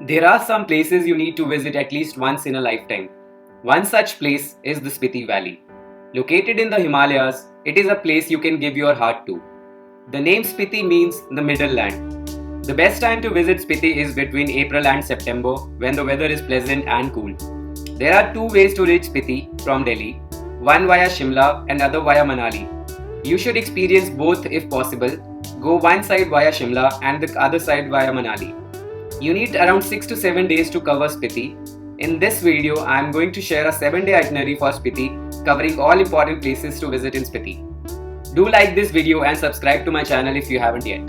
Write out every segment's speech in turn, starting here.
There are some places you need to visit at least once in a lifetime. One such place is the Spiti Valley. Located in the Himalayas, it is a place you can give your heart to. The name Spiti means the middle land. The best time to visit Spiti is between April and September when the weather is pleasant and cool. There are two ways to reach Spiti from Delhi, one via Shimla and other via Manali. You should experience both if possible. Go one side via Shimla and the other side via Manali. You need around 6 to 7 days to cover Spiti. In this video, I am going to share a 7-day itinerary for Spiti, covering all important places to visit in Spiti. Do like this video and subscribe to my channel if you haven't yet.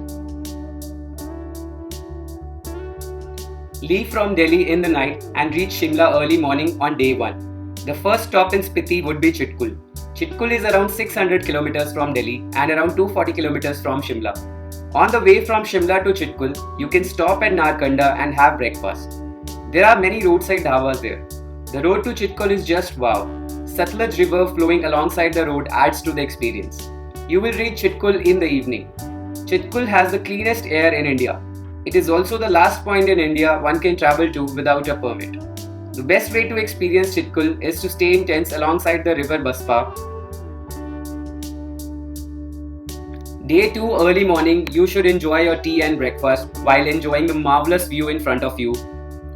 Leave from Delhi in the night and reach Shimla early morning on day 1. The first stop in Spiti would be Chitkul. Chitkul is around 600 kilometers from Delhi and around 240 kilometers from Shimla. On the way from Shimla to Chitkul, you can stop at Narkanda and have breakfast. There are many roadside dhabas there. The road to Chitkul is just wow. Satluj river flowing alongside the road adds to the experience. You will reach Chitkul in the evening. Chitkul has the cleanest air in India. It is also the last point in India one can travel to without a permit. The best way to experience Chitkul is to stay in tents alongside the river Baspa. Day 2 early morning, you should enjoy your tea and breakfast while enjoying the marvelous view in front of you.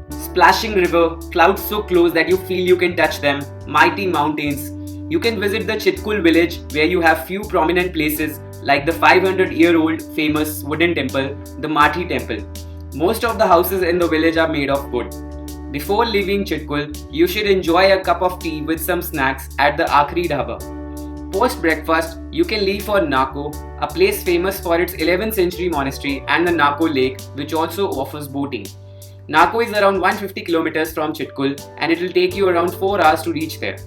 Splashing river, clouds so close that you feel you can touch them, mighty mountains. You can visit the Chitkul village where you have few prominent places like the 500-year-old famous wooden temple, the Mathi temple. Most of the houses in the village are made of wood. Before leaving Chitkul, you should enjoy a cup of tea with some snacks at the Akhri Dhaba. Post breakfast, you can leave for Nako, a place famous for its 11th century monastery and the Nako lake, which also offers boating. Nako is around 150 kilometers from Chitkul and it will take you around 4 hours to reach there.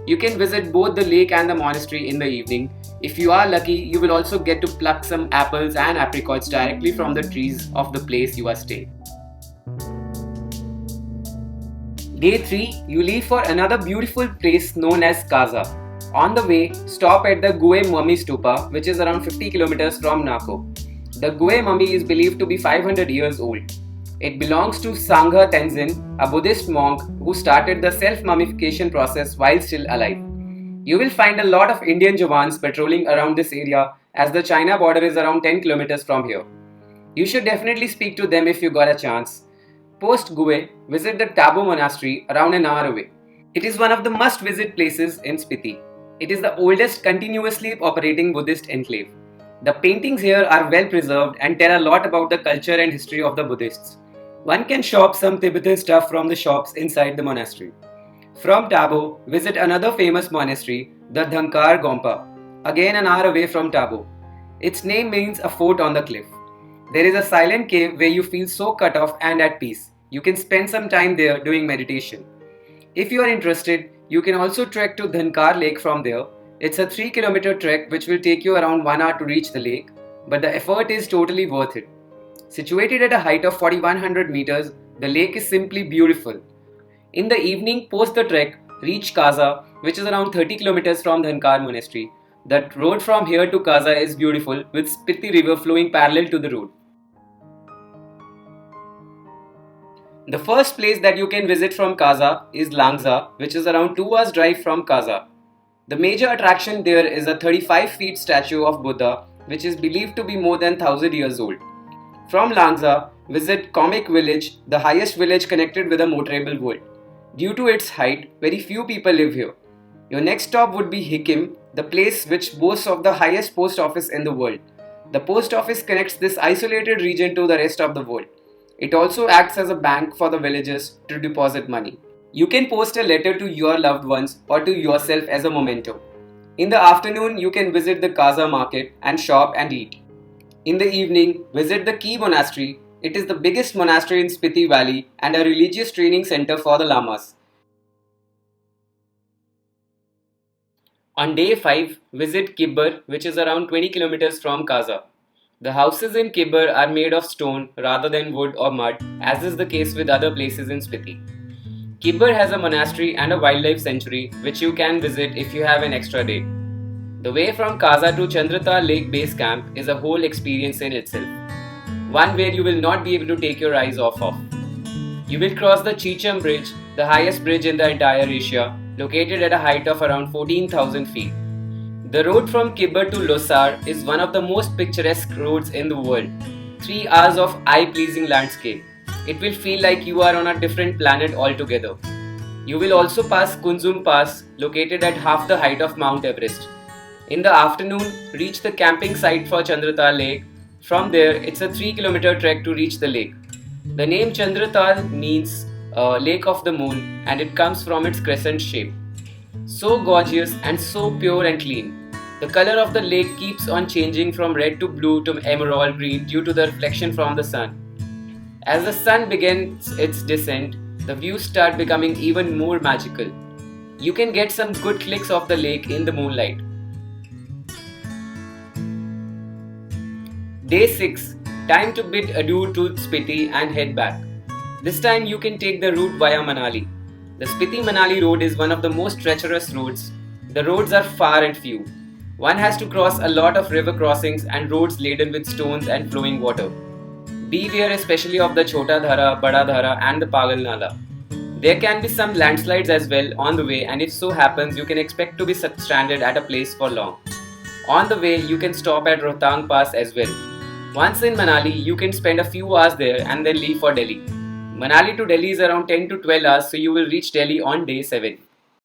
You can visit both the lake and the monastery in the evening. If you are lucky, you will also get to pluck some apples and apricots directly from the trees of the place you are staying. Day 3, you leave for another beautiful place known as Kaza. On the way, stop at the Gue Mummy Stupa, which is around 50 kilometers from Nako. The Gue Mummy is believed to be 500 years old. It belongs to Sangha Tenzin, a Buddhist monk who started the self-mummification process while still alive. You will find a lot of Indian Jawans patrolling around this area as the China border is around 10 kilometers from here. You should definitely speak to them if you got a chance. Post Gue, visit the Tabo Monastery around an hour away. It is one of the must-visit places in Spiti. It is the oldest continuously operating Buddhist enclave. The paintings here are well preserved and tell a lot about the culture and history of the Buddhists. One can shop some Tibetan stuff from the shops inside the monastery. From Tabo, visit another famous monastery, the Dhankar Gompa, again an hour away from Tabo. Its name means a fort on the cliff. There is a silent cave where you feel so cut off and at peace. You can spend some time there doing meditation. If you are interested, you can also trek to Dhankar Lake from there. It's a 3-kilometer trek which will take you around 1 hour to reach the lake, but the effort is totally worth it. Situated at a height of 4100 meters, the lake is simply beautiful. In the evening, post the trek, reach Kaza, which is around 30 kilometers from Dhankar Monastery. The road from here to Kaza is beautiful with Spiti river flowing parallel to the road. The first place that you can visit from Kaza is Langza, which is around 2 hours drive from Kaza. The major attraction there is a 35 feet statue of Buddha, which is believed to be more than 1000 years old. From Langza, visit Comic Village, the highest village connected with the motorable world. Due to its height, very few people live here. Your next stop would be Hikim, the place which boasts of the highest post office in the world. The post office connects this isolated region to the rest of the world. It also acts as a bank for the villagers to deposit money. You can post a letter to your loved ones or to yourself as a memento. In the afternoon, you can visit the Kaza market and shop and eat. In the evening, visit the Ki Monastery. It is the biggest monastery in Spiti Valley and a religious training center for the lamas. On day 5, visit Kibber, which is around 20 kilometers from Kaza. The houses in Kibber are made of stone rather than wood or mud, as is the case with other places in Spiti. Kibber has a monastery and a wildlife sanctuary which you can visit if you have an extra day. The way from Kaza to Chandrata Lake Base Camp is a whole experience in itself. One where you will not be able to take your eyes off of. You will cross the Cheecham Bridge, the highest bridge in the entire Asia, located at a height of around 14,000 feet. The road from Kibber to Losar is one of the most picturesque roads in the world. 3 hours of eye-pleasing landscape. It will feel like you are on a different planet altogether. You will also pass Kunzum Pass, located at half the height of Mount Everest. In the afternoon, reach the camping site for Chandratal Lake. From there, it's a 3-kilometer trek to reach the lake. The name Chandratal means Lake of the Moon, and it comes from its crescent shape. So gorgeous and so pure and clean. The color of the lake keeps on changing from red to blue to emerald green due to the reflection from the sun. As the sun begins its descent, the views start becoming even more magical. You can get some good clicks of the lake in the moonlight. Day 6. Time to bid adieu to Spiti and head back. This time you can take the route via Manali. The Spiti-Manali road is one of the most treacherous roads. The roads are far and few. One has to cross a lot of river crossings and roads laden with stones and flowing water. Beware especially of the Chota Dhara, Bada Dhara and the Pagal Nala. There can be some landslides as well on the way, and if so happens, you can expect to be stranded at a place for long. On the way, you can stop at Rohtang Pass as well. Once in Manali, you can spend a few hours there and then leave for Delhi. Manali to Delhi is around 10 to 12 hours, so you will reach Delhi on day 7.